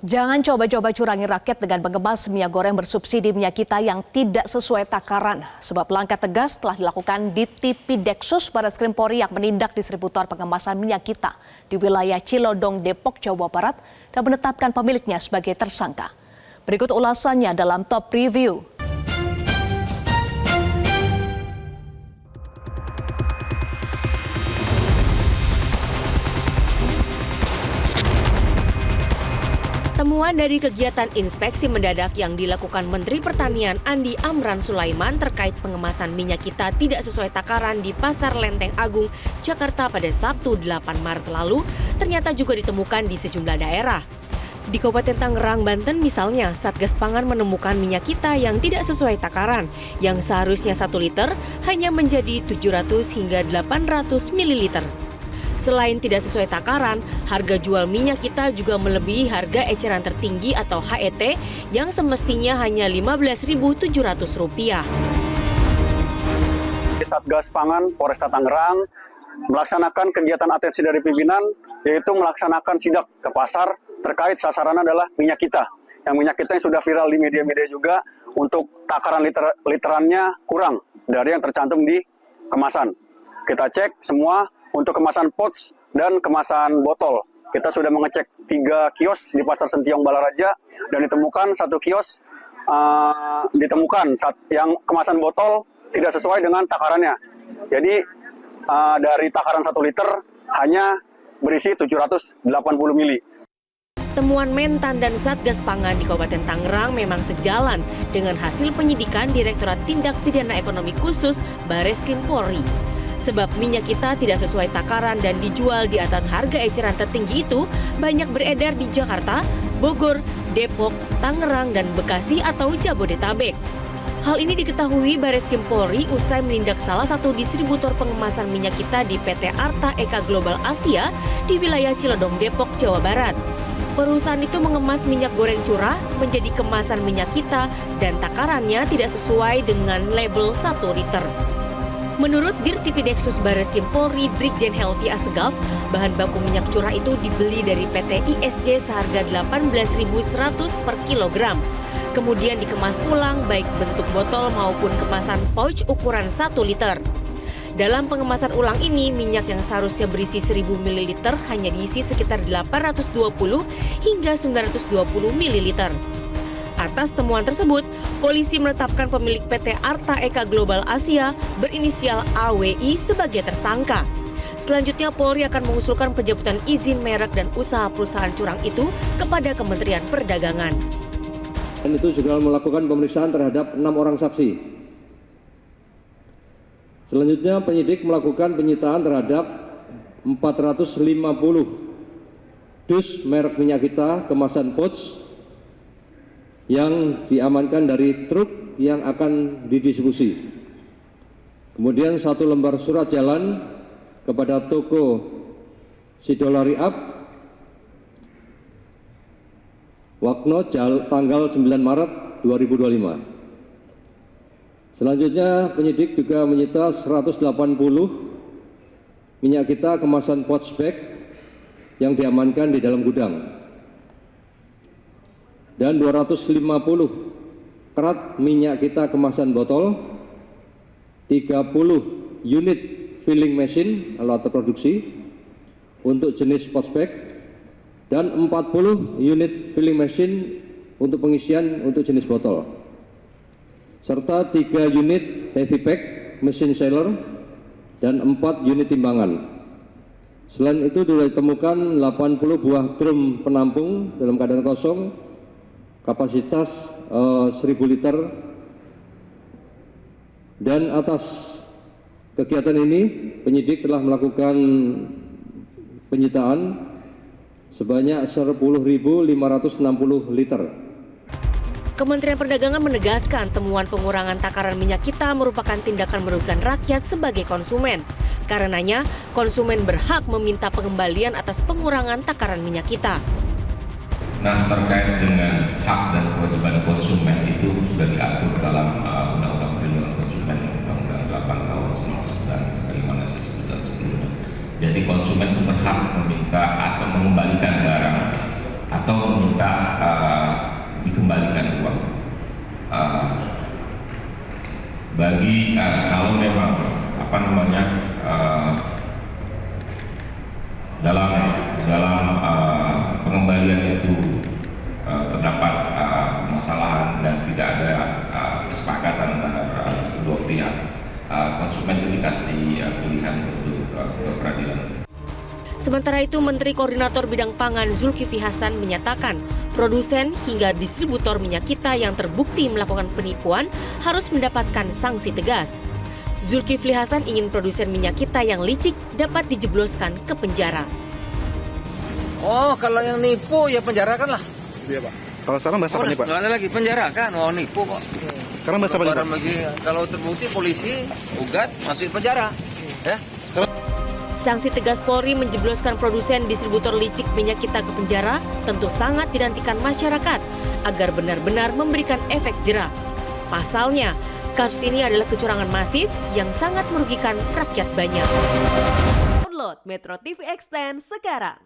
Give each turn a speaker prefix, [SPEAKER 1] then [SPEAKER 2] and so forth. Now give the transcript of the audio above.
[SPEAKER 1] Jangan coba-coba curangi rakyat dengan mengemas minyak goreng bersubsidi minyak kita yang tidak sesuai takaran. Sebab langkah tegas telah dilakukan di Tipideksus Barreskrim Polri yang menindak distributor pengemasan minyak kita di wilayah Cilodong, Depok, Jawa Barat dan menetapkan pemiliknya sebagai tersangka. Berikut ulasannya dalam Top Review.
[SPEAKER 2] Temuan dari kegiatan inspeksi mendadak yang dilakukan Menteri Pertanian Andi Amran Sulaiman terkait pengemasan minyak kita tidak sesuai takaran di Pasar Lenteng Agung, Jakarta pada Sabtu 8 Maret lalu ternyata juga ditemukan di sejumlah daerah. Di Kabupaten Tangerang, Banten misalnya, Satgas Pangan menemukan minyak kita yang tidak sesuai takaran, yang seharusnya 1 liter hanya menjadi 700 hingga 800 ml. Selain tidak sesuai takaran, harga jual minyak kita juga melebihi harga eceran tertinggi atau HET yang semestinya hanya Rp15.700.
[SPEAKER 3] Satgas Pangan Polresta Tangerang melaksanakan kegiatan atensi dari pimpinan, yaitu melaksanakan sidak ke pasar terkait sasaran adalah minyak kita. Yang minyak kita yang sudah viral di media-media juga untuk takaran literannya kurang dari yang tercantum di kemasan. Kita cek semua. Untuk kemasan pouch dan kemasan botol, kita sudah mengecek 3 kios di Pasar Sentiong Balaraja dan ditemukan 1 kios ditemukan yang kemasan botol tidak sesuai dengan takarannya. Jadi dari takaran 1 liter hanya berisi 780 mili.
[SPEAKER 2] Temuan Mentan dan Satgas Pangan di Kabupaten Tangerang memang sejalan dengan hasil penyidikan Direktorat Tindak Pidana Ekonomi Khusus Barreskrim Polri. Sebab minyak kita tidak sesuai takaran dan dijual di atas harga eceran tertinggi itu banyak beredar di Jakarta, Bogor, Depok, Tangerang, dan Bekasi atau Jabodetabek. Hal ini diketahui Barreskrim Polri usai menindak salah satu distributor pengemasan minyak kita di PT Arta Eka Global Asia di wilayah Cilodong, Depok, Jawa Barat. Perusahaan itu mengemas minyak goreng curah menjadi kemasan minyak kita dan takarannya tidak sesuai dengan label 1 liter. Menurut Dirtipideksus Barreskrim Polri Brigjen Helvi Assegaf, bahan baku minyak curah itu dibeli dari PT ISJ seharga Rp18.100 per kilogram. Kemudian dikemas ulang baik bentuk botol maupun kemasan pouch ukuran 1 liter. Dalam pengemasan ulang ini, minyak yang seharusnya berisi 1000 ml hanya diisi sekitar 820 hingga 920 ml. Atas temuan tersebut, polisi menetapkan pemilik PT Arta Eka Global Asia berinisial AWI sebagai tersangka. Selanjutnya, Polri akan mengusulkan pencabutan izin merek dan usaha perusahaan curang itu kepada Kementerian Perdagangan.
[SPEAKER 4] Dan itu juga melakukan pemeriksaan terhadap 6 orang saksi. Selanjutnya, penyidik melakukan penyitaan terhadap 450 dus merek minyak kita kemasan pouch yang diamankan dari truk yang akan didistribusi. Kemudian 1 lembar surat jalan kepada toko Sidolari Up, Wakno tanggal 9 Maret 2025. Selanjutnya penyidik juga menyita 180 minyak kita kemasan pouch bag yang diamankan di dalam gudang. Dan 250 kerat minyak kita kemasan botol, 30 unit filling machine alat produksi untuk jenis pouch bag, dan 40 unit filling machine untuk pengisian untuk jenis botol, serta 3 unit heavy pack mesin sealer dan 4 unit timbangan. Selain itu sudah ditemukan 80 buah drum penampung dalam keadaan kosong, kapasitas 1000 liter, dan atas kegiatan ini penyidik telah melakukan penyitaan sebanyak 10.560 liter.
[SPEAKER 2] Kementerian Perdagangan menegaskan temuan pengurangan takaran minyak kita merupakan tindakan merugikan rakyat sebagai konsumen. Karenanya, konsumen berhak meminta pengembalian atas pengurangan takaran minyak kita.
[SPEAKER 5] Nah, terkait dengan hak dan kewajiban konsumen itu sudah diatur dalam Undang-Undang Perlindungan Konsumen Undang-Undang 8 tahun 1999 sebagaimana saya sebutkan sebelumnya. Jadi konsumen itu berhak meminta atau mengembalikan barang atau meminta dikembalikan uang. Bagi kalau memang dalam pengembalian itu terdapat permasalahan dan tidak ada kesepakatan antara kedua pihak, konsumen itu dikasih pilihan untuk ke peradilan.
[SPEAKER 2] Sementara itu, Menteri Koordinator Bidang Pangan Zulkifli Hasan menyatakan produsen hingga distributor minyak kita yang terbukti melakukan penipuan harus mendapatkan sanksi tegas. Zulkifli Hasan ingin produsen minyak kita yang licik dapat dijebloskan ke penjara.
[SPEAKER 6] Oh, kalau yang nipu ya penjarakan lah.
[SPEAKER 7] Iya, Pak. Kalau sekarang bahasa apa nih, Pak?
[SPEAKER 6] Nggak ada lagi penjara kan? Oh, nipu kok.
[SPEAKER 7] Sekarang bahasa apa nih, Pak?
[SPEAKER 6] Kalau terbukti polisi ugat masukin penjara. Ya.
[SPEAKER 2] Sanksi tegas Polri menjebloskan produsen distributor licik minyak kita ke penjara tentu sangat dinantikan masyarakat agar benar-benar memberikan efek jera. Pasalnya, kasus ini adalah kecurangan masif yang sangat merugikan rakyat banyak.
[SPEAKER 8] Download Metro TV Extend sekarang.